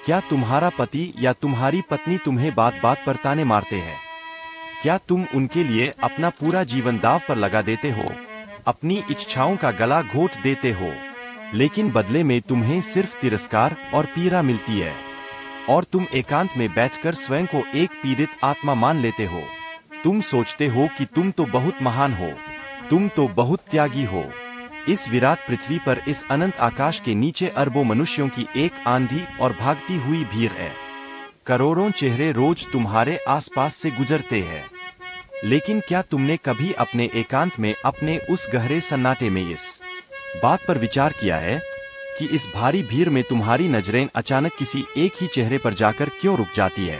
क्या तुम्हारा पति या तुम्हारी पत्नी तुम्हें बात बात पर ताने मारते हैं? क्या तुम उनके लिए अपना पूरा जीवन दांव पर लगा देते हो, अपनी इच्छाओं का गला घोट देते हो, लेकिन बदले में तुम्हें सिर्फ तिरस्कार और पीड़ा मिलती है, और तुम एकांत में बैठकर स्वयं को एक पीड़ित आत्मा मान लेते हो। तुम सोचते हो कि तुम तो बहुत महान हो, तुम तो बहुत त्यागी हो। इस विराट पृथ्वी पर, इस अनंत आकाश के नीचे अरबों मनुष्यों की एक आंधी और भागती हुई भीड़ है। करोड़ों चेहरे रोज तुम्हारे आसपास से गुजरते हैं, लेकिन क्या तुमने कभी अपने एकांत में, अपने उस गहरे सन्नाटे में इस बात पर विचार किया है कि इस भारी भीड़ में तुम्हारी नजरें अचानक किसी एक ही चेहरे पर जाकर क्यों रुक जाती है?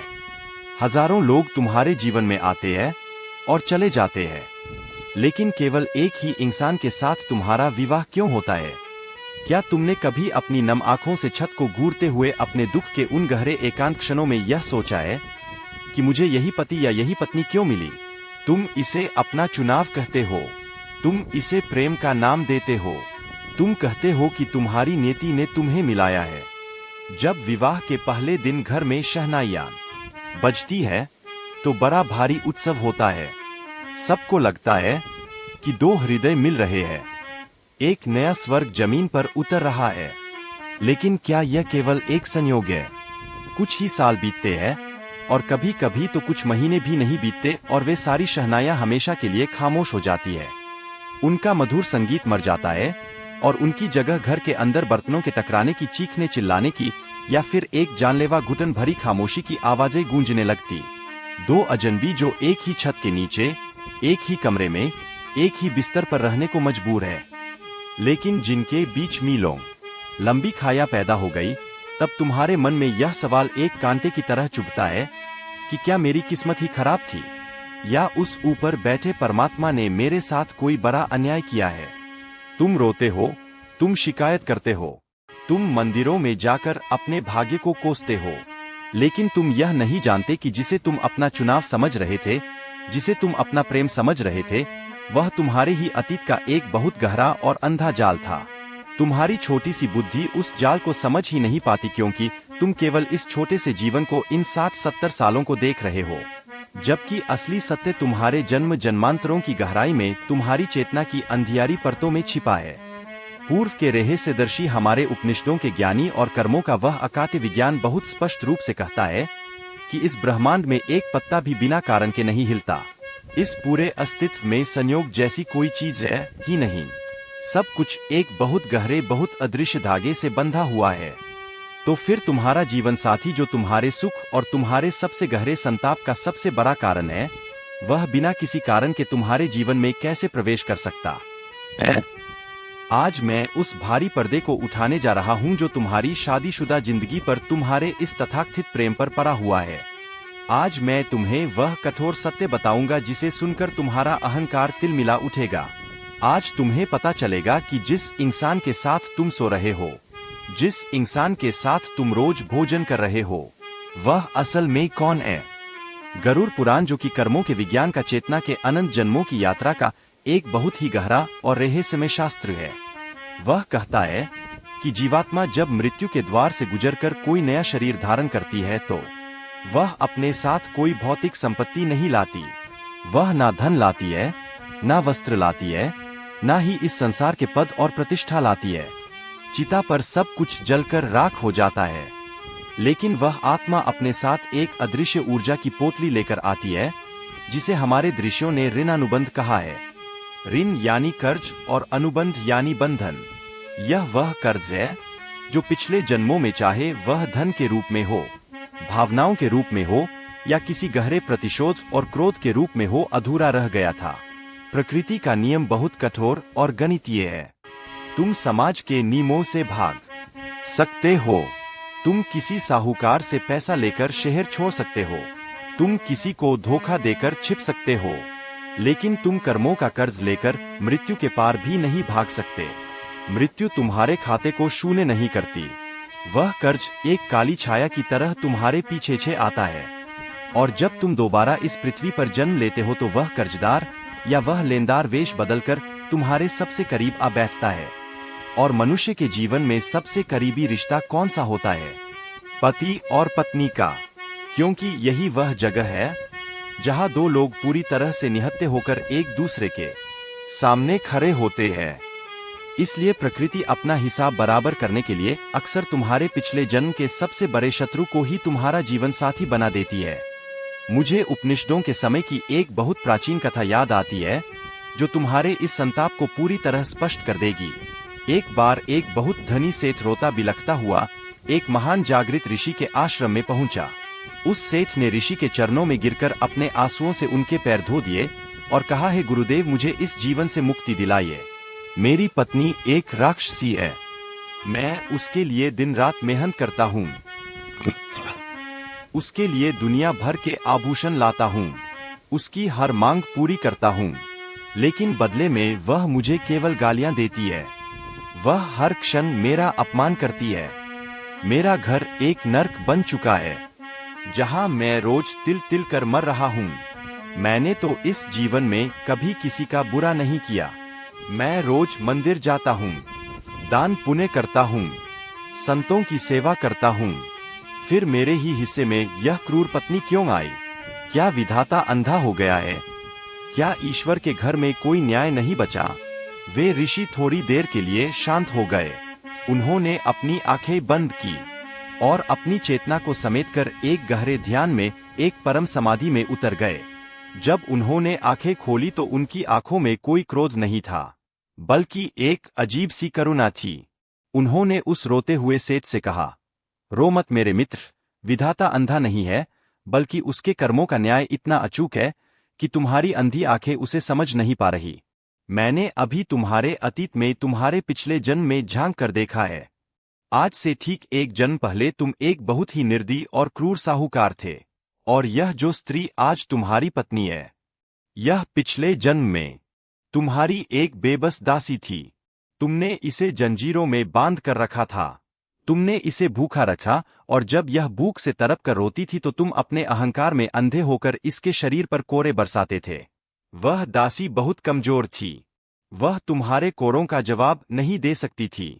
हजारों लोग तुम्हारे जीवन में आते हैं और चले जाते हैं, लेकिन केवल एक ही इंसान के साथ तुम्हारा विवाह क्यों होता है? क्या तुमने कभी अपनी नम आंखों से छत को घूरते हुए अपने दुख के उन गहरे एकांत क्षणों में यह सोचा है कि मुझे यही पति या यही पत्नी क्यों मिली? तुम इसे अपना चुनाव कहते हो, तुम इसे प्रेम का नाम देते हो, तुम कहते हो कि तुम्हारी नियति ने तुम्हें मिलाया है। जब विवाह के पहले दिन घर में शहनाइयां बजती है तो बड़ा भारी उत्सव होता है। सबको लगता है कि दो हृदय मिल रहे हैं, एक नया स्वर्ग जमीन पर उतर रहा है। लेकिन क्या यह केवल एक संयोग है? कुछ ही साल बीतते हैं, और कभी कभी तो कुछ महीने भी नहीं बीतते और वे सारी शहनाइयां हमेशा के लिए खामोश हो जाती है। उनका मधुर संगीत मर जाता है, और उनकी जगह घर के अंदर बर्तनों के टकराने की, चीखने चिल्लाने की, या फिर एक जानलेवा घुटन भरी खामोशी की आवाजें गूंजने लगती। दो अजनबी जो एक ही छत के नीचे, एक ही कमरे में, एक ही बिस्तर पर रहने को मजबूर है, लेकिन जिनके बीच मीलों लंबी खाया पैदा हो गई, तब तुम्हारे मन में यह सवाल एक कांटे की तरह चुभता है कि क्या मेरी किस्मत ही खराब थी, या उस ऊपर बैठे परमात्मा ने मेरे साथ कोई बड़ा अन्याय किया है? तुम रोते हो, तुम शिकायत करते हो, तुम मंदिरों में जाकर अपने भाग्य को कोसते हो, लेकिन तुम यह नहीं जानते कि जिसे तुम अपना चुनाव समझ रहे थे, जिसे तुम अपना प्रेम समझ रहे थे, वह तुम्हारे ही अतीत का एक बहुत गहरा और अंधा जाल था। तुम्हारी छोटी सी बुद्धि उस जाल को समझ ही नहीं पाती, क्योंकि तुम केवल इस छोटे से जीवन को, इन 60-70 सालों को देख रहे हो, जबकि असली सत्य तुम्हारे जन्म जन्मांतरों की गहराई में, तुम्हारी चेतना की अंधियारी परतों में छिपा है। पूर्व के रहस्यदर्शी हमारे उपनिषदों के ज्ञानी और कर्मों का वह अकाट्य विज्ञान बहुत स्पष्ट रूप से कहता है कि इस ब्रह्मांड में एक पत्ता भी बिना कारण के नहीं हिलता। इस पूरे अस्तित्व में संयोग जैसी कोई चीज है ही नहीं। सब कुछ एक बहुत गहरे, बहुत अदृश्य धागे से बंधा हुआ है। तो फिर तुम्हारा जीवन साथी, जो तुम्हारे सुख और तुम्हारे सबसे गहरे संताप का सबसे बड़ा कारण है, वह बिना किसी कारण के तुम्हारे जीवन में कैसे प्रवेश कर सकता है? आज मैं उस भारी पर्दे को उठाने जा रहा हूं जो तुम्हारी शादीशुदा जिंदगी पर, तुम्हारे इस तथाकथित प्रेम पर पड़ा हुआ है। आज मैं तुम्हें वह कठोर सत्य बताऊंगा जिसे सुनकर तुम्हारा अहंकार तिलमिला उठेगा। आज तुम्हें पता चलेगा कि जिस इंसान के साथ तुम सो रहे हो, जिस इंसान के साथ तुम रोज भोजन कर रहे हो, वह असल में कौन है। गरुड़ पुराण, जो कि कर्मों के विज्ञान का, चेतना के अनंत जन्मों की यात्रा का एक बहुत ही गहरा और रहस्यमय शास्त्र है, वह कहता है कि जीवात्मा जब मृत्यु के द्वार से गुजरकर कोई नया शरीर धारण करती है, तो वह अपने साथ कोई भौतिक संपत्ति नहीं लाती। वह ना धन लाती है, ना वस्त्र लाती है, ना ही इस संसार के पद और प्रतिष्ठा लाती है। चिता पर सब कुछ जलकर राख हो जाता है, लेकिन वह आत्मा अपने साथ एक अदृश्य ऊर्जा की पोतली लेकर आती है, जिसे हमारे ऋषियों ने ऋणानुबंध कहा है। ऋण यानी कर्ज और अनुबंध यानी बंधन। यह वह कर्ज है जो पिछले जन्मों में, चाहे वह धन के रूप में हो, भावनाओं के रूप में हो, या किसी गहरे प्रतिशोध और क्रोध के रूप में हो, अधूरा रह गया था। प्रकृति का नियम बहुत कठोर और गणितीय है। तुम समाज के नियमों से भाग सकते हो, तुम किसी साहूकार से पैसा लेकर शहर छोड़ सकते हो, तुम किसी को धोखा देकर छिप सकते हो, लेकिन तुम कर्मों का कर्ज लेकर मृत्यु के पार भी नहीं भाग सकते। मृत्यु तुम्हारे खाते को शून्य नहीं करती। वह कर्ज एक काली छाया की तरह तुम्हारे पीछे आता है, और जब तुम दोबारा इस पृथ्वी पर जन्म लेते हो, तो वह कर्जदार या वह लेनदार वेश बदलकर तुम्हारे सबसे करीब आ बैठता है। और मनुष्य के जीवन में सबसे करीबी रिश्ता कौन सा होता है? पति और पत्नी का, क्योंकि यही वह जगह है जहां दो लोग पूरी तरह से निहत्थे होकर एक दूसरे के सामने खड़े होते हैं। इसलिए प्रकृति अपना हिसाब बराबर करने के लिए अक्सर तुम्हारे पिछले जन्म के सबसे बड़े शत्रु को ही तुम्हारा जीवन साथी बना देती है। मुझे उपनिषदों के समय की एक बहुत प्राचीन कथा याद आती है जो तुम्हारे इस संताप को पूरी तरह स्पष्ट कर देगी। एक बार एक बहुत धनी सेठ रोता बिलखता हुआ एक महान जागृत ऋषि के आश्रम में पहुंचा। उस सेठ ने ऋषि के चरणों में गिरकर अपने आंसुओं से उनके पैर धो दिए और कहा, हे गुरुदेव, मुझे इस जीवन से मुक्ति दिलाइए। मेरी पत्नी एक राक्षसी है, मैं उसके लिए दिन रात मेहनत करता हूँ, उसके लिए दुनिया भर के आभूषण लाता हूँ, उसकी हर मांग पूरी करता हूँ, लेकिन बदले में वह मुझे केवल गालियां देती है। वह हर क्षण मेरा अपमान करती है। मेरा घर एक नर्क बन चुका है जहां मैं रोज तिल तिल कर मर रहा हूं। मैंने तो इस जीवन में कभी किसी का बुरा नहीं किया। मैं रोज मंदिर जाता हूं, दान पुण्य करता हूं, संतों की सेवा करता हूं, फिर मेरे ही हिस्से में यह क्रूर पत्नी क्यों आई? क्या विधाता अंधा हो गया है? क्या ईश्वर के घर में कोई न्याय नहीं बचा? वे ऋषि थोड़ी देर के लिए शांत हो गए। उन्होंने अपनी आंखें बंद की और अपनी चेतना को समेटकर एक गहरे ध्यान में, एक परम समाधि में उतर गए। जब उन्होंने आंखें खोली तो उनकी आंखों में कोई क्रोध नहीं था, बल्कि एक अजीब सी करुणा थी। उन्होंने उस रोते हुए सेठ से कहा, रो मत मेरे मित्र, विधाता अंधा नहीं है, बल्कि उसके कर्मों का न्याय इतना अचूक है कि तुम्हारी अंधी आंखें उसे समझ नहीं पा रही। मैंने अभी तुम्हारे अतीत में, तुम्हारे पिछले जन्म में झांक कर देखा है। आज से ठीक एक जन्म पहले तुम एक बहुत ही निर्दयी और क्रूर साहूकार थे, और यह जो स्त्री आज तुम्हारी पत्नी है, यह पिछले जन्म में तुम्हारी एक बेबस दासी थी। तुमने इसे जंजीरों में बांध कर रखा था, तुमने इसे भूखा रखा, और जब यह भूख से तड़प कर रोती थी तो तुम अपने अहंकार में अंधे होकर इसके शरीर पर कोरे बरसाते थे। वह दासी बहुत कमजोर थी, वह तुम्हारे कोरों का जवाब नहीं दे सकती थी,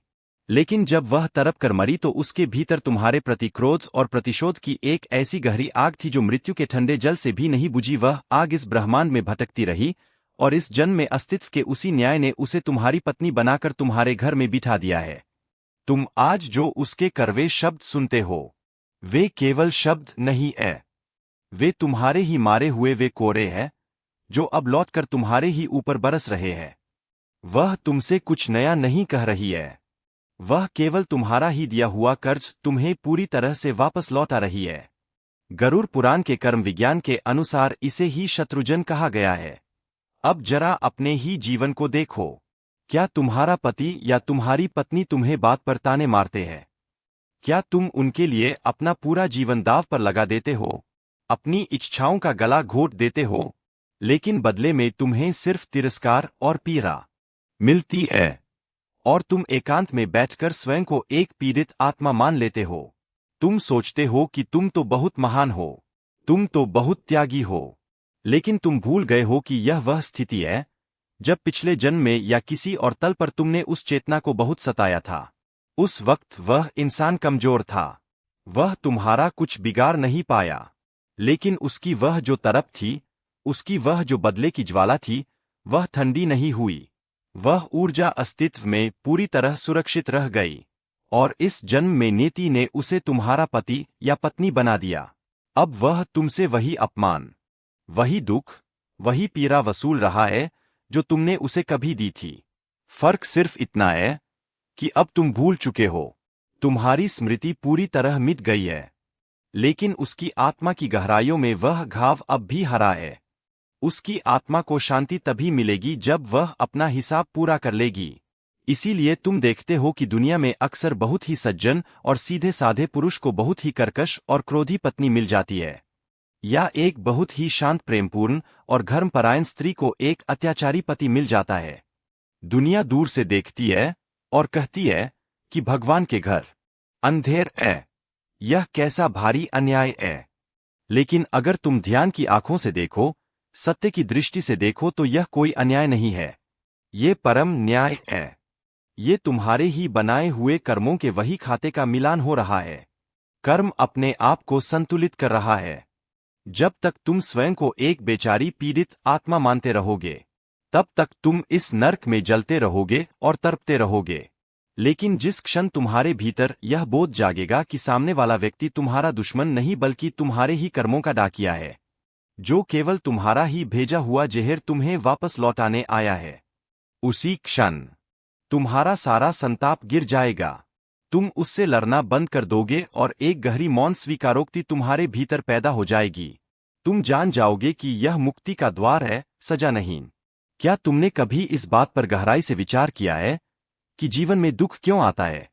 लेकिन जब वह तड़प कर मरी तो उसके भीतर तुम्हारे प्रति क्रोध और प्रतिशोध की एक ऐसी गहरी आग थी जो मृत्यु के ठंडे जल से भी नहीं बुझी। वह आग इस ब्रह्मांड में भटकती रही, और इस जन्म में अस्तित्व के उसी न्याय ने उसे तुम्हारी पत्नी बनाकर तुम्हारे घर में बिठा दिया है। तुम आज जो उसके कड़वे शब्द सुनते हो, वे केवल शब्द नहीं है, वे तुम्हारे ही मारे हुए वे कोरे हैं जो अब लौटकर तुम्हारे ही ऊपर बरस रहे हैं। वह तुमसे कुछ नया नहीं कह रही है, वह केवल तुम्हारा ही दिया हुआ कर्ज तुम्हें पूरी तरह से वापस लौटा रही है। गरुड़ पुराण के कर्म विज्ञान के अनुसार इसे ही शत्रुजन कहा गया है। अब जरा अपने ही जीवन को देखो। क्या तुम्हारा पति या तुम्हारी पत्नी तुम्हें बात पर ताने मारते हैं? क्या तुम उनके लिए अपना पूरा जीवन दांव पर लगा देते हो, अपनी इच्छाओं का गला घोट देते हो, लेकिन बदले में तुम्हें सिर्फ तिरस्कार और पीड़ा मिलती है, और तुम एकांत में बैठकर स्वयं को एक पीड़ित आत्मा मान लेते हो? तुम सोचते हो कि तुम तो बहुत महान हो, तुम तो बहुत त्यागी हो, लेकिन तुम भूल गए हो कि यह वह स्थिति है जब पिछले जन्म में या किसी और तल पर तुमने उस चेतना को बहुत सताया था। उस वक्त वह इंसान कमजोर था, वह तुम्हारा कुछ बिगाड़ नहीं पाया, लेकिन उसकी वह जो तड़प थी, उसकी वह जो बदले की ज्वाला थी, वह ठंडी नहीं हुई। वह ऊर्जा अस्तित्व में पूरी तरह सुरक्षित रह गई, और इस जन्म में नीति ने उसे तुम्हारा पति या पत्नी बना दिया। अब वह तुमसे वही अपमान, वही दुख, वही पीड़ा वसूल रहा है जो तुमने उसे कभी दी थी। फर्क सिर्फ इतना है कि अब तुम भूल चुके हो, तुम्हारी स्मृति पूरी तरह मिट गई है, लेकिन उसकी आत्मा की गहराइयों में वह घाव अब भी हरा है। उसकी आत्मा को शांति तभी मिलेगी जब वह अपना हिसाब पूरा कर लेगी। इसीलिए तुम देखते हो कि दुनिया में अक्सर बहुत ही सज्जन और सीधे साधे पुरुष को बहुत ही कर्कश और क्रोधी पत्नी मिल जाती है, या एक बहुत ही शांत प्रेमपूर्ण और धर्मपरायण स्त्री को एक अत्याचारी पति मिल जाता है। दुनिया दूर से देखती है और कहती है कि भगवान के घर अंधेर है, यह कैसा भारी अन्याय है। लेकिन अगर तुम ध्यान की आंखों से देखो, सत्य की दृष्टि से देखो, तो यह कोई अन्याय नहीं है, ये परम न्याय है। ये तुम्हारे ही बनाए हुए कर्मों के वही खाते का मिलान हो रहा है। कर्म अपने आप को संतुलित कर रहा है। जब तक तुम स्वयं को एक बेचारी पीड़ित आत्मा मानते रहोगे, तब तक तुम इस नर्क में जलते रहोगे और तड़पते रहोगे। लेकिन जिस क्षण तुम्हारे भीतर यह बोध जागेगा कि सामने वाला व्यक्ति तुम्हारा दुश्मन नहीं बल्कि तुम्हारे ही कर्मों का डाकिया है, जो केवल तुम्हारा ही भेजा हुआ जहर तुम्हें वापस लौटाने आया है, उसी क्षण तुम्हारा सारा संताप गिर जाएगा। तुम उससे लड़ना बंद कर दोगे और एक गहरी मौन स्वीकारोक्ति तुम्हारे भीतर पैदा हो जाएगी। तुम जान जाओगे कि यह मुक्ति का द्वार है, सजा नहीं। क्या तुमने कभी इस बात पर गहराई से विचार किया है कि जीवन में दुख क्यों आता है?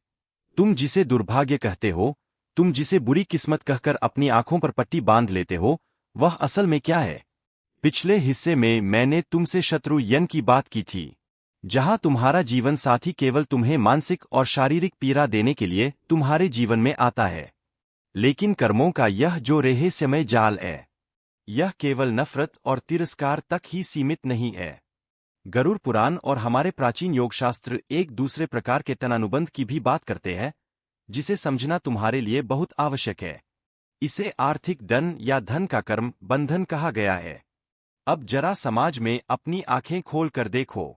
तुम जिसे दुर्भाग्य कहते हो, तुम जिसे बुरी किस्मत कहकर अपनी आंखों पर पट्टी बांध लेते हो, वह असल में क्या है? पिछले हिस्से में मैंने तुमसे शत्रुयन की बात की थी, जहां तुम्हारा जीवन साथी केवल तुम्हें मानसिक और शारीरिक पीड़ा देने के लिए तुम्हारे जीवन में आता है। लेकिन कर्मों का यह जो रहस्यमय जाल है, यह केवल नफरत और तिरस्कार तक ही सीमित नहीं है। गरुड़ पुराण और हमारे प्राचीन योगशास्त्र एक दूसरे प्रकार के तनानुबंध की भी बात करते हैं, जिसे समझना तुम्हारे लिए बहुत आवश्यक है। इसे आर्थिक दंड या धन का कर्म बंधन कहा गया है। अब जरा समाज में अपनी आंखें खोल कर देखो।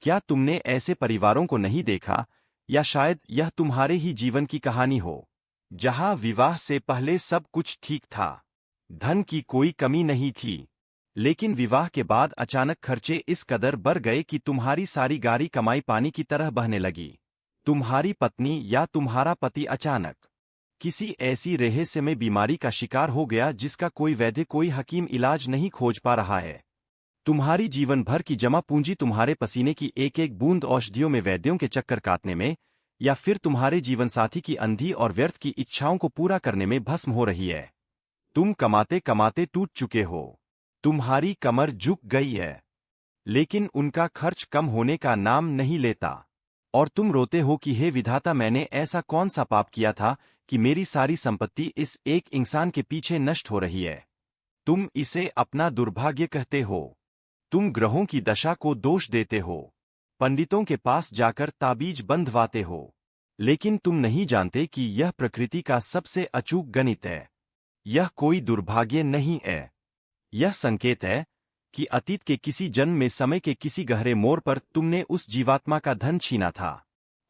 क्या तुमने ऐसे परिवारों को नहीं देखा, या शायद यह तुम्हारे ही जीवन की कहानी हो, जहां विवाह से पहले सब कुछ ठीक था, धन की कोई कमी नहीं थी, लेकिन विवाह के बाद अचानक खर्चे इस कदर बढ़ गए कि तुम्हारी सारी गारी कमाई पानी की तरह बहने लगी। तुम्हारी पत्नी या तुम्हारा पति अचानक किसी ऐसी रहस्यमय बीमारी का शिकार हो गया जिसका कोई वैद्य, कोई हकीम इलाज नहीं खोज पा रहा है। तुम्हारी जीवन भर की जमा पूंजी तुम्हारे पसीने की एक एक बूंद औषधियों में, वैद्यों के चक्कर काटने में, या फिर तुम्हारे जीवनसाथी की अंधी और व्यर्थ की इच्छाओं को पूरा करने में भस्म हो रही है। तुम कमाते कमाते टूट चुके हो, तुम्हारी कमर झुक गई है, लेकिन उनका खर्च कम होने का नाम नहीं लेता, और तुम रोते हो कि हे विधाता, मैंने ऐसा कौन सा पाप किया था कि मेरी सारी संपत्ति इस एक इंसान के पीछे नष्ट हो रही है। तुम इसे अपना दुर्भाग्य कहते हो। तुम ग्रहों की दशा को दोष देते हो, पंडितों के पास जाकर ताबीज बंधवाते हो, लेकिन तुम नहीं जानते कि यह प्रकृति का सबसे अचूक गणित है। यह कोई दुर्भाग्य नहीं है, यह संकेत है कि अतीत के किसी जन्म में समय के किसी गहरे मोड़ पर तुमने उस जीवात्मा का धन छीना था।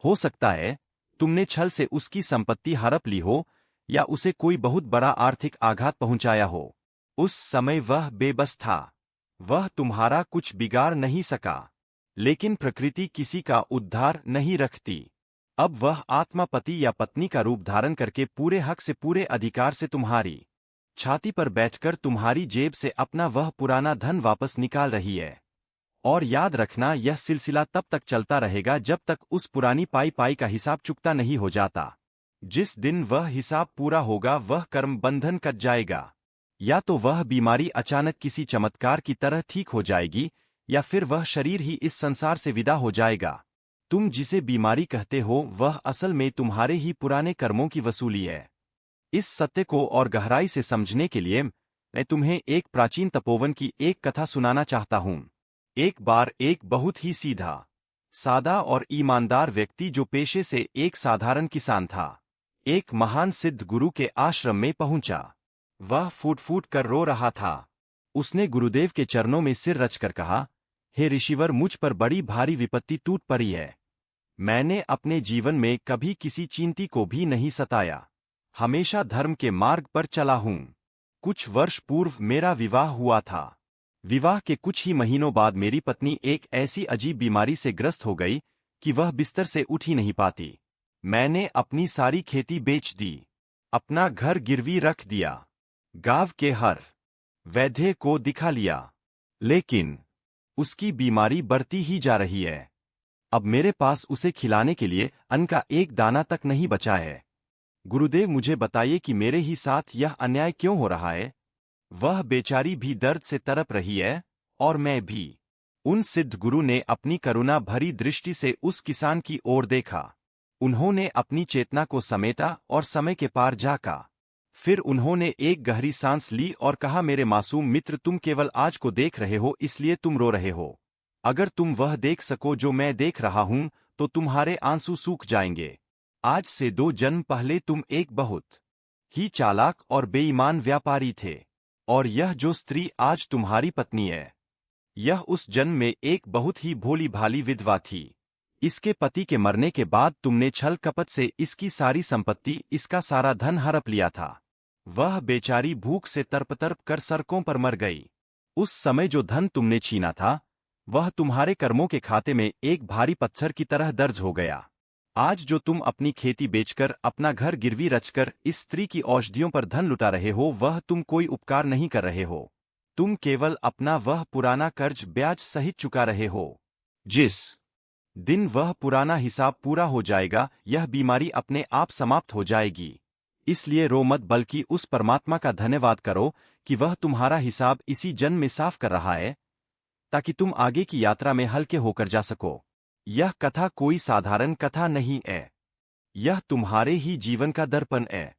हो सकता है तुमने छल से उसकी संपत्ति हड़प ली हो, या उसे कोई बहुत बड़ा आर्थिक आघात पहुंचाया हो। उस समय वह बेबस था, वह तुम्हारा कुछ बिगाड़ नहीं सका, लेकिन प्रकृति किसी का उद्धार नहीं रखती। अब वह आत्मा पति या पत्नी का रूप धारण करके पूरे हक से, पूरे अधिकार से तुम्हारी छाती पर बैठकर तुम्हारी जेब से अपना वह पुराना धन वापस निकाल रही है। और याद रखना, यह सिलसिला तब तक चलता रहेगा जब तक उस पुरानी पाई का हिसाब चुकता नहीं हो जाता। जिस दिन वह हिसाब पूरा होगा, वह कर्म बंधन कट जाएगा। या तो वह बीमारी अचानक किसी चमत्कार की तरह ठीक हो जाएगी, या फिर वह शरीर ही इस संसार से विदा हो जाएगा। तुम जिसे बीमारी कहते हो, वह असल में तुम्हारे ही पुराने कर्मों की वसूली है। इस सत्य को और गहराई से समझने के लिए मैं तुम्हें एक प्राचीन तपोवन की एक कथा सुनाना चाहता हूं। एक बार एक बहुत ही सीधा, सादा और ईमानदार व्यक्ति, जो पेशे से एक साधारण किसान था, एक महान सिद्ध गुरु के आश्रम में पहुंचा। वह फूट फूट कर रो रहा था। उसने गुरुदेव के चरणों में सिर रचकर कहा, हे ऋषिवर, मुझ पर बड़ी भारी विपत्ति टूट पड़ी है। मैंने अपने जीवन में कभी किसी चींटी को भी नहीं सताया, हमेशा धर्म के मार्ग पर चला हूं। कुछ वर्ष पूर्व मेरा विवाह हुआ था। विवाह के कुछ ही महीनों बाद मेरी पत्नी एक ऐसी अजीब बीमारी से ग्रस्त हो गई कि वह बिस्तर से उठ ही नहीं पाती। मैंने अपनी सारी खेती बेच दी, अपना घर गिरवी रख दिया, गांव के हर वैद्य को दिखा लिया, लेकिन उसकी बीमारी बढ़ती ही जा रही है। अब मेरे पास उसे खिलाने के लिए अन्न का एक दाना तक नहीं बचा है। गुरुदेव, मुझे बताइए कि मेरे ही साथ यह अन्याय क्यों हो रहा है। वह बेचारी भी दर्द से तड़प रही है, और मैं भी। उन सिद्ध गुरु ने अपनी करुणा भरी दृष्टि से उस किसान की ओर देखा। उन्होंने अपनी चेतना को समेटा और समय के पार झाँका। फिर उन्होंने एक गहरी सांस ली और कहा, मेरे मासूम मित्र, तुम केवल आज को देख रहे हो, इसलिए तुम रो रहे हो। अगर तुम वह देख सको जो मैं देख रहा हूं, तो तुम्हारे आंसू सूख जाएंगे। आज से 2 जन्म पहले तुम एक बहुत ही चालाक और बेईमान व्यापारी थे। और यह जो स्त्री आज तुम्हारी पत्नी है, यह उस जन्म में एक बहुत ही भोली भाली विधवा थी। इसके पति के मरने के बाद तुमने छल कपट से इसकी सारी संपत्ति, इसका सारा धन हड़प लिया था। वह बेचारी भूख से तड़प कर सड़कों पर मर गई। उस समय जो धन तुमने छीना था, वह तुम्हारे कर्मों के खाते में एक भारी पत्थर की तरह दर्ज हो गया। आज जो तुम अपनी खेती बेचकर, अपना घर गिरवी रचकर इस स्त्री की औषधियों पर धन लुटा रहे हो, वह तुम कोई उपकार नहीं कर रहे हो। तुम केवल अपना वह पुराना कर्ज ब्याज सहित चुका रहे हो। जिस दिन वह पुराना हिसाब पूरा हो जाएगा, यह बीमारी अपने आप समाप्त हो जाएगी। इसलिए रो मत, बल्कि उस परमात्मा का धन्यवाद करो कि वह तुम्हारा हिसाब इसी जन्म में साफ कर रहा है, ताकि तुम आगे की यात्रा में हल्के होकर जा सको। यह कथा कोई साधारण कथा नहीं है, यह तुम्हारे ही जीवन का दर्पण है।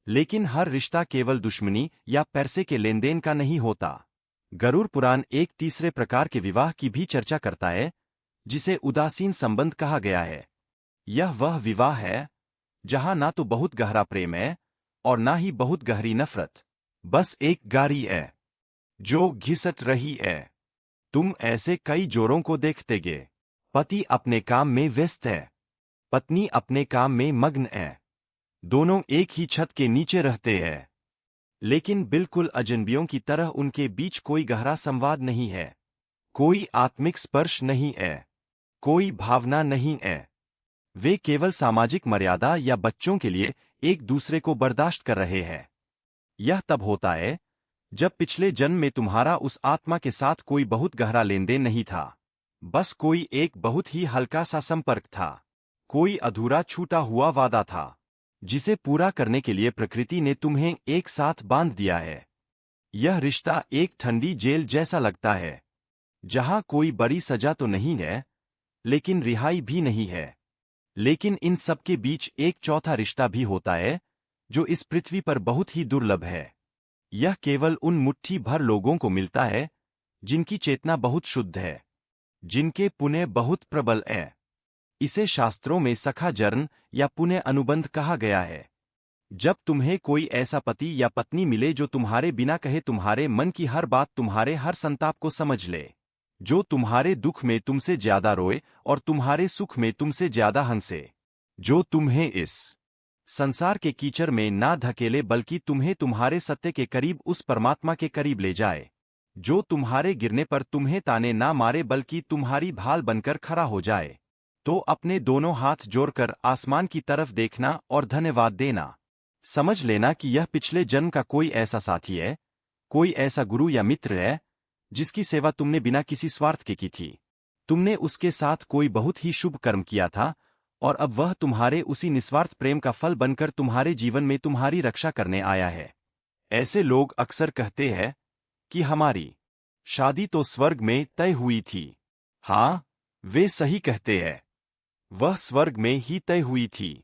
लेकिन हर रिश्ता केवल दुश्मनी या पैसे के लेनदेन का नहीं होता। गरुड़ पुराण एक तीसरे प्रकार के विवाह की भी चर्चा करता है, जिसे उदासीन संबंध कहा गया है। यह वह विवाह है जहां ना तो बहुत गहरा प्रेम है और ना ही बहुत गहरी नफरत, बस एक गारी है जो घिसट रही है। तुम ऐसे कई जोड़ों को देखतेगे। पति अपने काम में व्यस्त है, पत्नी अपने काम में मग्न है। दोनों एक ही छत के नीचे रहते हैं, लेकिन बिल्कुल अजनबियों की तरह उनके बीच कोई गहरा संवाद नहीं है, कोई आत्मिक स्पर्श नहीं है, कोई भावना नहीं है। वे केवल सामाजिक मर्यादा या बच्चों के लिए एक दूसरे को बर्दाश्त कर रहे हैं। यह तब होता है जब पिछले जन्म में तुम्हारा उस आत्मा के साथ कोई बहुत गहरा लेनदेन नहीं था, बस कोई एक बहुत ही हल्का सा संपर्क था, कोई अधूरा छूटा हुआ वादा था, जिसे पूरा करने के लिए प्रकृति ने तुम्हें एक साथ बांध दिया है। यह रिश्ता एक ठंडी जेल जैसा लगता है, जहां कोई बड़ी सजा तो नहीं है, लेकिन रिहाई भी नहीं है। लेकिन इन सब के बीच एक चौथा रिश्ता भी होता है, जो इस पृथ्वी पर बहुत ही दुर्लभ है। यह केवल उन मुट्ठी भर लोगों को मिलता है जिनकी चेतना बहुत शुद्ध है, जिनके पुण्य बहुत प्रबल है। इसे शास्त्रों में सखा जर्न या पुण्य अनुबंध कहा गया है। जब तुम्हें कोई ऐसा पति या पत्नी मिले जो तुम्हारे बिना कहे तुम्हारे मन की हर बात, तुम्हारे हर संताप को समझ ले, जो तुम्हारे दुख में तुमसे ज्यादा रोए और तुम्हारे सुख में तुमसे ज्यादा हंसे, जो तुम्हें इस संसार के कीचड़ में ना धकेले बल्कि तुम्हें तुम्हारे सत्य के करीब, उस परमात्मा के करीब ले जाए, जो तुम्हारे गिरने पर तुम्हें ताने ना मारे बल्कि तुम्हारी भाल बनकर खड़ा हो जाए, तो अपने दोनों हाथ जोड़कर आसमान की तरफ देखना और धन्यवाद देना। समझ लेना कि यह पिछले जन्म का कोई ऐसा साथी है, कोई ऐसा गुरु या मित्र है, जिसकी सेवा तुमने बिना किसी स्वार्थ के की थी। तुमने उसके साथ कोई बहुत ही शुभ कर्म किया था और अब वह तुम्हारे उसी निस्वार्थ प्रेम का फल बनकर तुम्हारे जीवन में तुम्हारी रक्षा करने आया है। ऐसे लोग अक्सर कहते हैं कि हमारी शादी तो स्वर्ग में तय हुई थी। हाँ, वे सही कहते हैं, वह स्वर्ग में ही तय हुई थी,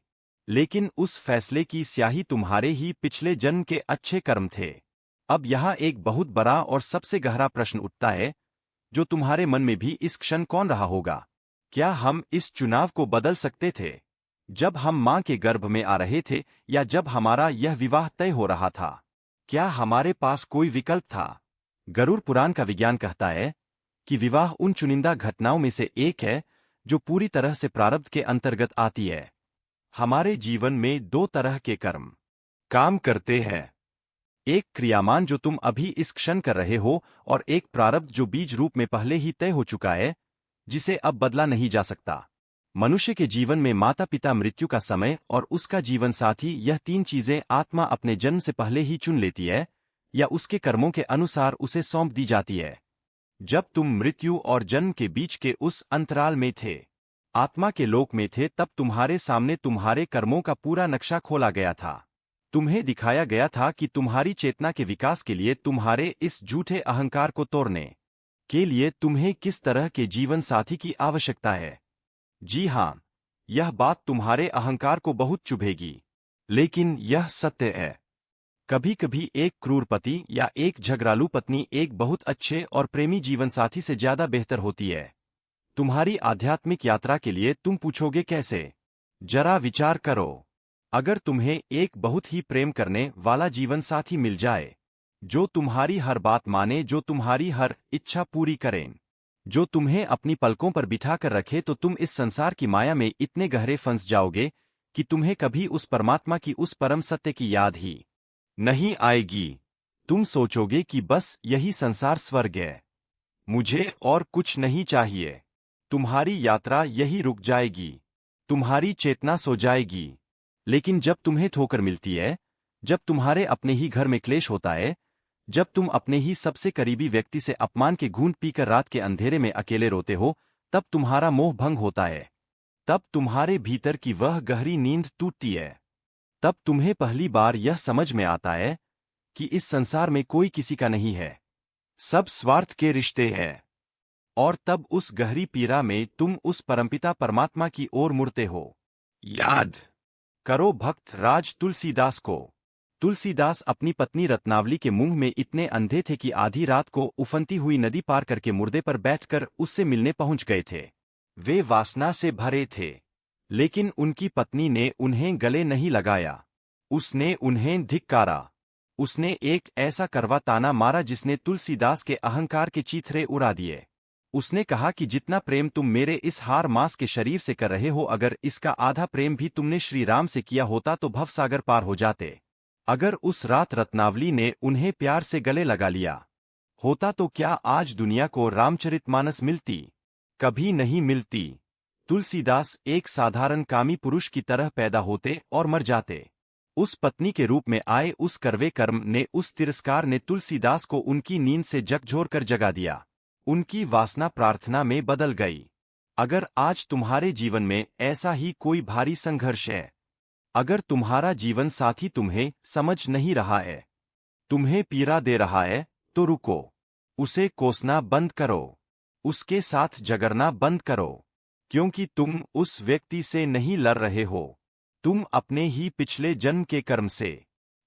लेकिन उस फैसले की स्याही तुम्हारे ही पिछले जन्म के अच्छे कर्म थे। अब यहाँ एक बहुत बड़ा और सबसे गहरा प्रश्न उठता है, जो तुम्हारे मन में भी इस क्षण कौन रहा होगा। क्या हम इस चुनाव को बदल सकते थे, जब हम मां के गर्भ में आ रहे थे, या जब हमारा यह विवाह तय हो रहा था? क्या हमारे पास कोई विकल्प था? गरुड़ पुराण का विज्ञान कहता है कि विवाह उन चुनिंदा घटनाओं में से एक है जो पूरी तरह से प्रारब्ध के अंतर्गत आती है। हमारे जीवन में दो तरह के कर्म काम करते हैं, एक क्रियामान जो तुम अभी इस क्षण कर रहे हो, और एक प्रारब्ध जो बीज रूप में पहले ही तय हो चुका है, जिसे अब बदला नहीं जा सकता। मनुष्य के जीवन में माता पिता, मृत्यु का समय और उसका जीवन साथी, यह तीन चीजें आत्मा अपने जन्म से पहले ही चुन लेती है या उसके कर्मों के अनुसार उसे सौंप दी जाती है। जब तुम मृत्यु और जन्म के बीच के उस अंतराल में थे, आत्मा के लोक में थे, तब तुम्हारे सामने तुम्हारे कर्मों का पूरा नक्शा खोला गया था। तुम्हें दिखाया गया था कि तुम्हारी चेतना के विकास के लिए, तुम्हारे इस झूठे अहंकार को तोड़ने के लिए तुम्हें किस तरह के जीवन साथी की आवश्यकता है। जी हाँ, यह बात तुम्हारे अहंकार को बहुत चुभेगी, लेकिन यह सत्य है। कभी कभी एक क्रूर पति या एक झगड़ालू पत्नी एक बहुत अच्छे और प्रेमी जीवन साथी से ज्यादा बेहतर होती है। तुम्हारी आध्यात्मिक यात्रा के लिए तुम पूछोगे कैसे? जरा विचार करो। अगर तुम्हें एक बहुत ही प्रेम करने वाला जीवन साथी मिल जाए, जो तुम्हारी हर बात माने, जो तुम्हारी हर इच्छा पूरी करें, जो तुम्हें अपनी पलकों पर बिठा कर रखे, तो तुम इस संसार की माया में इतने गहरे फंस जाओगे कि तुम्हें कभी उस परमात्मा की, उस परम सत्य की याद ही नहीं आएगी। तुम सोचोगे कि बस यही संसार स्वर्ग है, मुझे और कुछ नहीं चाहिए। तुम्हारी यात्रा यही रुक जाएगी, तुम्हारी चेतना सो जाएगी। लेकिन जब तुम्हें ठोकर मिलती है, जब तुम्हारे अपने ही घर में क्लेश होता है, जब तुम अपने ही सबसे करीबी व्यक्ति से अपमान के घूंट पीकर रात के अंधेरे में अकेले रोते हो, तब तुम्हारा मोह भंग होता है, तब तुम्हारे भीतर की वह गहरी नींद टूटती है। तब तुम्हें पहली बार यह समझ में आता है कि इस संसार में कोई किसी का नहीं है, सब स्वार्थ के रिश्ते हैं। और तब उस गहरी पीड़ा में तुम उस परमपिता परमात्मा की ओर मुड़ते हो। याद करो भक्त राज तुलसीदास को। तुलसीदास अपनी पत्नी रत्नावली के मुंह में इतने अंधे थे कि आधी रात को उफनती हुई नदी पार करके मुर्दे पर बैठकर उससे मिलने पहुंच गए थे। वे वासना से भरे थे, लेकिन उनकी पत्नी ने उन्हें गले नहीं लगाया, उसने उन्हें धिक्कारा। उसने एक ऐसा करवा ताना मारा जिसने तुलसीदास के अहंकार के चीथड़े उड़ा दिए। उसने कहा कि जितना प्रेम तुम मेरे इस हार मांस के शरीर से कर रहे हो, अगर इसका आधा प्रेम भी तुमने श्री राम से किया होता तो भवसागर पार हो जाते। अगर उस रात रत्नावली ने उन्हें प्यार से गले लगा लिया होता तो क्या आज दुनिया को रामचरितमानस मिलती? कभी नहीं मिलती। तुलसीदास एक साधारण कामी पुरुष की तरह पैदा होते और मर जाते। उस पत्नी के रूप में आए उस करवे कर्म ने, उस तिरस्कार ने तुलसीदास को उनकी नींद से झकझोर कर जगा दिया। उनकी वासना प्रार्थना में बदल गई। अगर आज तुम्हारे जीवन में ऐसा ही कोई भारी संघर्ष है, अगर तुम्हारा जीवन साथी तुम्हें समझ नहीं रहा है, तुम्हें पीड़ा दे रहा है, तो रुको, उसे कोसना बंद करो, उसके साथ झगड़ना बंद करो, क्योंकि तुम उस व्यक्ति से नहीं लड़ रहे हो, तुम अपने ही पिछले जन्म के कर्म से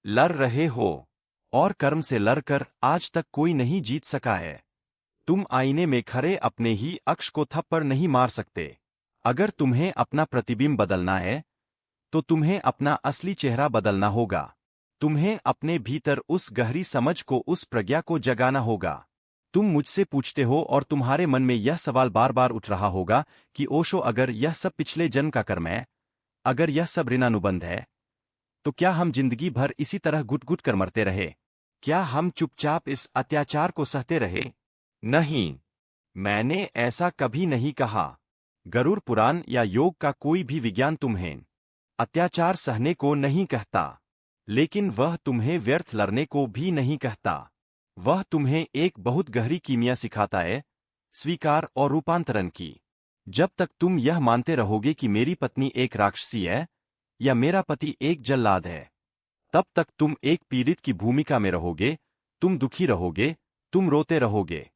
लड़ रहे हो। और कर्म से लड़कर आज तक कोई नहीं जीत सका है। तुम आईने में खड़े अपने ही अक्ष को थप्पड़ नहीं मार सकते। अगर तुम्हें अपना प्रतिबिंब बदलना है, तो तुम्हें अपना असली चेहरा बदलना होगा। तुम्हें अपने भीतर उस गहरी समझ को, उस प्रज्ञा को जगाना होगा। तुम मुझसे पूछते हो और तुम्हारे मन में यह सवाल बार बार उठ रहा होगा कि ओशो, अगर यह सब पिछले जन्म का कर्म है, अगर यह सब ऋणानुबंध है, तो क्या हम जिंदगी भर इसी तरह घुट घुट कर मरते रहे? क्या हम चुपचाप इस अत्याचार को सहते रहे? नहीं, मैंने ऐसा कभी नहीं कहा। गरुड़ पुराण या योग का कोई भी विज्ञान तुम्हें अत्याचार सहने को नहीं कहता, लेकिन वह तुम्हें व्यर्थ लड़ने को भी नहीं कहता। वह तुम्हें एक बहुत गहरी कीमिया सिखाता है, स्वीकार और रूपांतरण की। जब तक तुम यह मानते रहोगे कि मेरी पत्नी एक राक्षसी है या मेरा पति एक जल्लाद है, तब तक तुम एक पीड़ित की भूमिका में रहोगे, तुम दुखी रहोगे, तुम रोते रहोगे।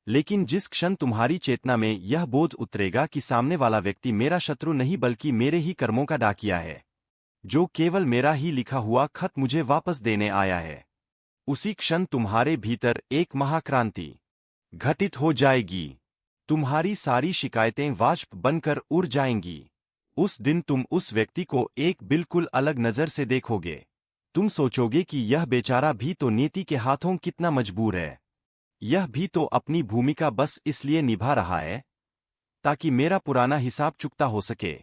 लेकिन जिस क्षण तुम्हारी चेतना में यह बोध उतरेगा कि सामने वाला व्यक्ति मेरा शत्रु नहीं बल्कि मेरे ही कर्मों का डाकिया है, जो केवल मेरा ही लिखा हुआ खत मुझे वापस देने आया है, उसी क्षण तुम्हारे भीतर एक महाक्रांति घटित हो जाएगी। तुम्हारी सारी शिकायतें वाष्प बनकर उड़ जाएंगी। उस दिन तुम उस व्यक्ति को एक बिल्कुल अलग नजर से देखोगे। तुम सोचोगे कि यह बेचारा भी तो नियति के हाथों कितना मजबूर है। यह भी तो अपनी भूमिका बस इसलिए निभा रहा है ताकि मेरा पुराना हिसाब चुकता हो सके।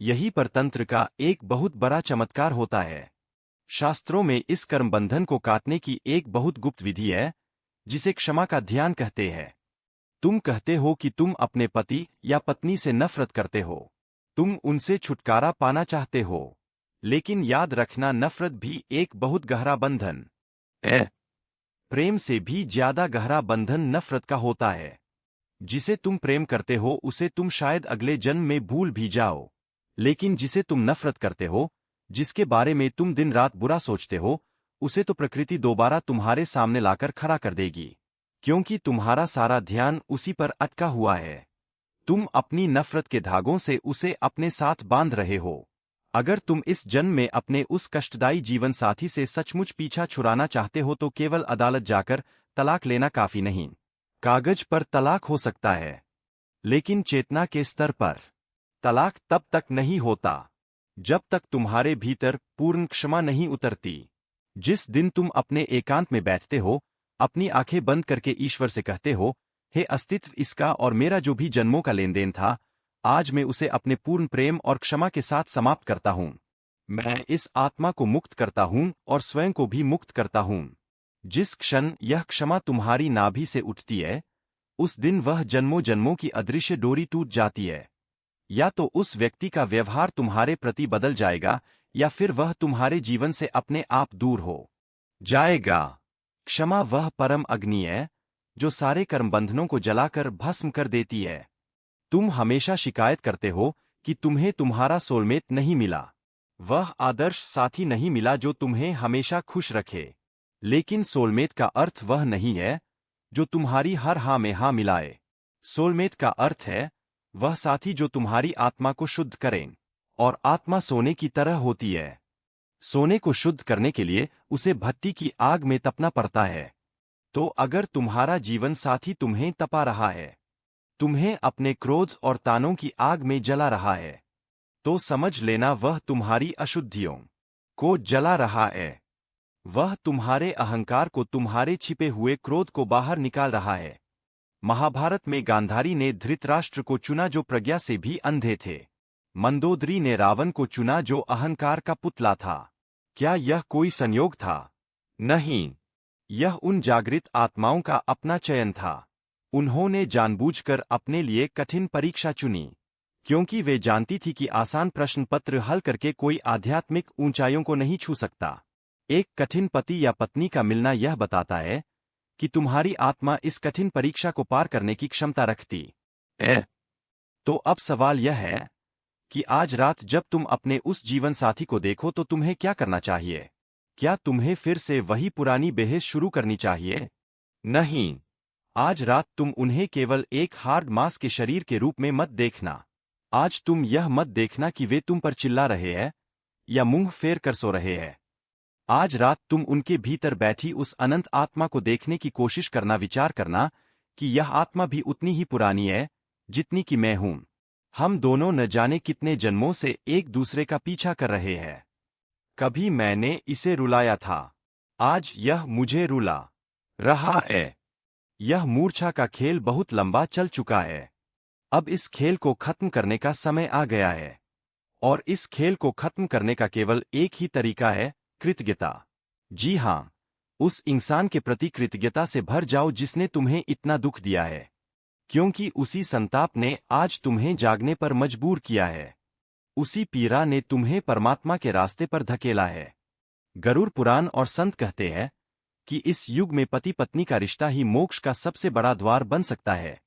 यही परतंत्र का एक बहुत बड़ा चमत्कार होता है। शास्त्रों में इस कर्म बंधन को काटने की एक बहुत गुप्त विधि है, जिसे क्षमा का ध्यान कहते हैं। तुम कहते हो कि तुम अपने पति या पत्नी से नफरत करते हो, तुम उनसे छुटकारा पाना चाहते हो, लेकिन याद रखना, नफरत भी एक बहुत गहरा बंधन है। प्रेम से भी ज्यादा गहरा बंधन नफरत का होता है। जिसे तुम प्रेम करते हो उसे तुम शायद अगले जन्म में भूल भी जाओ, लेकिन जिसे तुम नफरत करते हो, जिसके बारे में तुम दिन रात बुरा सोचते हो, उसे तो प्रकृति दोबारा तुम्हारे सामने लाकर खड़ा कर देगी, क्योंकि तुम्हारा सारा ध्यान उसी पर अटका हुआ है। तुम अपनी नफरत के धागों से उसे अपने साथ बांध रहे हो। अगर तुम इस जन्म में अपने उस कष्टदायी जीवन साथी से सचमुच पीछा छुड़ाना चाहते हो तो केवल अदालत जाकर तलाक लेना काफी नहीं। कागज पर तलाक हो सकता है, लेकिन चेतना के स्तर पर तलाक तब तक नहीं होता जब तक तुम्हारे भीतर पूर्ण क्षमा नहीं उतरती। जिस दिन तुम अपने एकांत में बैठते हो, अपनी आंखें बंद करके ईश्वर से कहते हो, हे अस्तित्व, इसका और मेरा जो भी जन्मों का लेन देन था, आज मैं उसे अपने पूर्ण प्रेम और क्षमा के साथ समाप्त करता हूं। मैं इस आत्मा को मुक्त करता हूं और स्वयं को भी मुक्त करता हूं। जिस क्षण यह क्षमा तुम्हारी नाभि से उठती है, उस दिन वह जन्मों जन्मों की अदृश्य डोरी टूट जाती है। या तो उस व्यक्ति का व्यवहार तुम्हारे प्रति बदल जाएगा, या फिर वह तुम्हारे जीवन से अपने आप दूर हो जाएगा। क्षमा वह परम अग्नि है जो सारे कर्मबंधनों को जलाकर भस्म कर देती है। तुम हमेशा शिकायत करते हो कि तुम्हें तुम्हारा सोलमेट नहीं मिला, वह आदर्श साथी नहीं मिला जो तुम्हें हमेशा खुश रखे। लेकिन सोलमेट का अर्थ वह नहीं है जो तुम्हारी हर हाँ में हाँ मिलाए। सोलमेट का अर्थ है वह साथी जो तुम्हारी आत्मा को शुद्ध करें। और आत्मा सोने की तरह होती है। सोने को शुद्ध करने के लिए उसे भट्टी की आग में तपना पड़ता है। तो अगर तुम्हारा जीवन साथी तुम्हें तपा रहा है, तुम्हें अपने क्रोध और तानों की आग में जला रहा है, तो समझ लेना वह तुम्हारी अशुद्धियों को जला रहा है। वह तुम्हारे अहंकार को, तुम्हारे छिपे हुए क्रोध को बाहर निकाल रहा है। महाभारत में गांधारी ने धृतराष्ट्र को चुना जो प्रज्ञा से भी अंधे थे। मंदोदरी ने रावण को चुना जो अहंकार का पुतला था। क्या यह कोई संयोग था? नहीं, यह उन जागृत आत्माओं का अपना चयन था। उन्होंने जानबूझकर अपने लिए कठिन परीक्षा चुनी, क्योंकि वे जानती थी कि आसान प्रश्न पत्र हल करके कोई आध्यात्मिक ऊंचाइयों को नहीं छू सकता। एक कठिन पति या पत्नी का मिलना यह बताता है कि तुम्हारी आत्मा इस कठिन परीक्षा को पार करने की क्षमता रखती है। तो अब सवाल यह है कि आज रात जब तुम अपने उस जीवन साथी को देखो तो तुम्हें क्या करना चाहिए? क्या तुम्हें फिर से वही पुरानी बहस शुरू करनी चाहिए? नहीं, आज रात तुम उन्हें केवल एक हार्ड मांस के शरीर के रूप में मत देखना। आज तुम यह मत देखना कि वे तुम पर चिल्ला रहे हैं या मुंह फेर कर सो रहे हैं। आज रात तुम उनके भीतर बैठी उस अनंत आत्मा को देखने की कोशिश करना, विचार करना कि यह आत्मा भी उतनी ही पुरानी है जितनी कि मैं हूं। हम दोनों न जाने कितने जन्मों से एक दूसरे का पीछा कर रहे हैं। कभी मैंने इसे रुलाया था, आज यह मुझे रुला रहा है। यह मूर्छा का खेल बहुत लंबा चल चुका है। अब इस खेल को खत्म करने का समय आ गया है। और इस खेल को खत्म करने का केवल एक ही तरीका है, कृतज्ञता। जी हां, उस इंसान के प्रति कृतज्ञता से भर जाओ जिसने तुम्हें इतना दुख दिया है, क्योंकि उसी संताप ने आज तुम्हें जागने पर मजबूर किया है। उसी पीड़ा ने तुम्हें परमात्मा के रास्ते पर धकेला है। गरुड़ पुराण और संत कहते हैं कि इस युग में पति पत्नी का रिश्ता ही मोक्ष का सबसे बड़ा द्वार बन सकता है।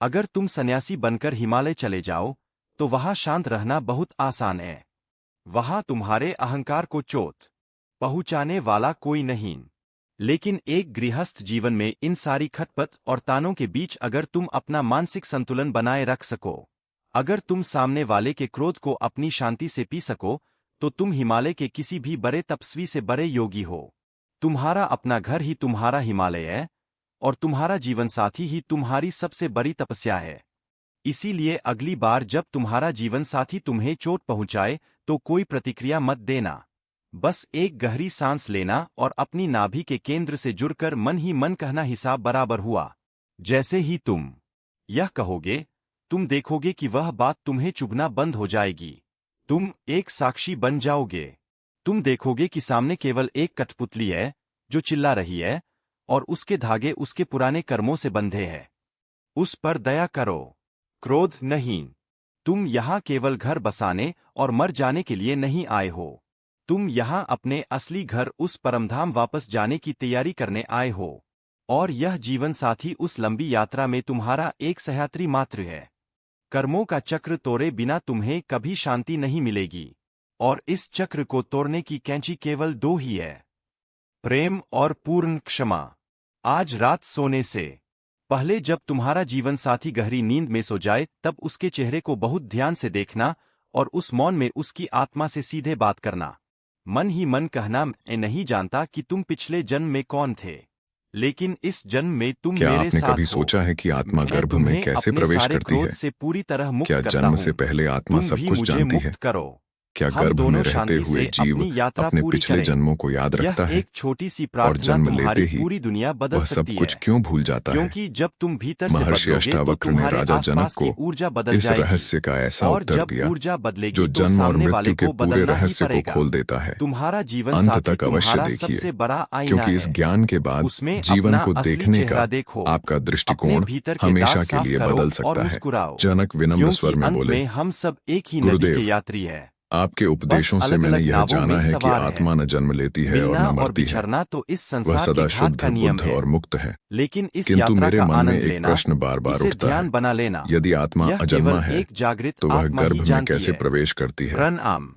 अगर तुम सन्यासी बनकर हिमालय चले जाओ तो वहां शांत रहना बहुत आसान है। वहां तुम्हारे अहंकार को चोट पहुंचाने वाला कोई नहीं। लेकिन एक गृहस्थ जीवन में इन सारी खटपट और तानों के बीच अगर तुम अपना मानसिक संतुलन बनाए रख सको, अगर तुम सामने वाले के क्रोध को अपनी शांति से पी सको, तो तुम हिमालय के किसी भी बड़े तपस्वी से बड़े योगी हो। तुम्हारा अपना घर ही तुम्हारा हिमालय है और तुम्हारा जीवनसाथी ही तुम्हारी सबसे बड़ी तपस्या है। इसीलिए अगली बार जब तुम्हारा जीवनसाथी तुम्हें चोट पहुंचाए तो कोई प्रतिक्रिया मत देना। बस एक गहरी सांस लेना और अपनी नाभि के केंद्र से जुड़कर मन ही मन कहना, हिसाब बराबर हुआ। जैसे ही तुम यह कहोगे, तुम देखोगे कि वह बात तुम्हें चुभना बंद हो जाएगी। तुम एक साक्षी बन जाओगे। तुम देखोगे कि सामने केवल एक कठपुतली है जो चिल्ला रही है और उसके धागे उसके पुराने कर्मों से बंधे हैं। उस पर दया करो, क्रोध नहीं। तुम यहाँ केवल घर बसाने और मर जाने के लिए नहीं आए हो। तुम यहाँ अपने असली घर, उस परमधाम वापस जाने की तैयारी करने आए हो। और यह जीवन साथी उस लंबी यात्रा में तुम्हारा एक सहयात्री मात्र है। कर्मों का चक्र तोड़े बिना तुम्हें कभी शांति नहीं मिलेगी। और इस चक्र को तोड़ने की कैंची केवल दो ही है, प्रेम और पूर्ण क्षमा। आज रात सोने से पहले जब तुम्हारा जीवन साथी गहरी नींद में सो जाए, तब उसके चेहरे को बहुत ध्यान से देखना और उस मौन में उसकी आत्मा से सीधे बात करना। मन ही मन कहना, मैं नहीं जानता कि तुम पिछले जन्म में कौन थे, लेकिन इस जन्म में तुम क्या मेरे आपने साथ कभी हो। सोचा है कि आत्मा मैं गर्भ में तुम्हें कैसे अपने प्रवेश सारे करती क्रोध है? से पूरी तरह मुक्त क्या करता जन्म हूं। से पहले आत्मा तुम सब भी कुछ मुझे जानती है? मुक्त करो। क्या हम गर्भ में दोनों रहते शांति हुए से जीव अपनी यात्रा अपने पूरी पिछले करें। जन्मों को याद रखता यह है एक छोटी सी और प्रार्थना जन्म लेते तुम्हारी ही पूरी दुनिया बदल वह सब सकती कुछ है, क्यों भूल जाता है? क्योंकि जब तुम भीतर से महर्षि बदलोगे तो अष्टावक्र ने तुम्हारे राजा जनक आसपास की को ऊर्जा बदल इस जाएगी, रहस्य का ऐसा और उत्तर जब दिया ऊर्जा बदलेगी जो तो जन्म और सामने वाले मृत्यु के को पूरे बदलना ही रहस्य को पड़ेगा। खोल देता है। तुम्हारा जीवन अंत साथी तक अवश्य तुम्हारा देखिए, सबसे बड़ा आईना क्योंकि इस है। ज्ञान के बाद उसमें जीवन अपना को असली देखने चेहरा का देखो, आपका अपने दृष्टिकोण भीतर के हमेशा दाग के साफ लिए करो बदल और सकता है। मुस्कुराओ, जनक विनम्र क्योंकि स्वर में अंत बोले, में हम सब एक ही नदी गुरुदेव, के यात्री है। आपके बस उपदेशों से अलग मैंने अलग यह नावों जाना में है कि सवार है। आत्मा न जन्म लेती है और मिलना न और मरती है। बिछड़ना तो इस वह संसार सदा की घाट शुद्ध, का नियम बुद्ध है, और मुक्त है। लेकिन इस किंतु यात्रा मेरे का मन में आनंद एक लेना, प्रश्न बार बार इसे उठता ध्यान है, बना लेना, यदि आत्मा यह अजन्मा केवल है एक जागृत तो वह आत्मा ही गर्भ में जानती कैसे है। प्रवेश करती है? प्रणाम।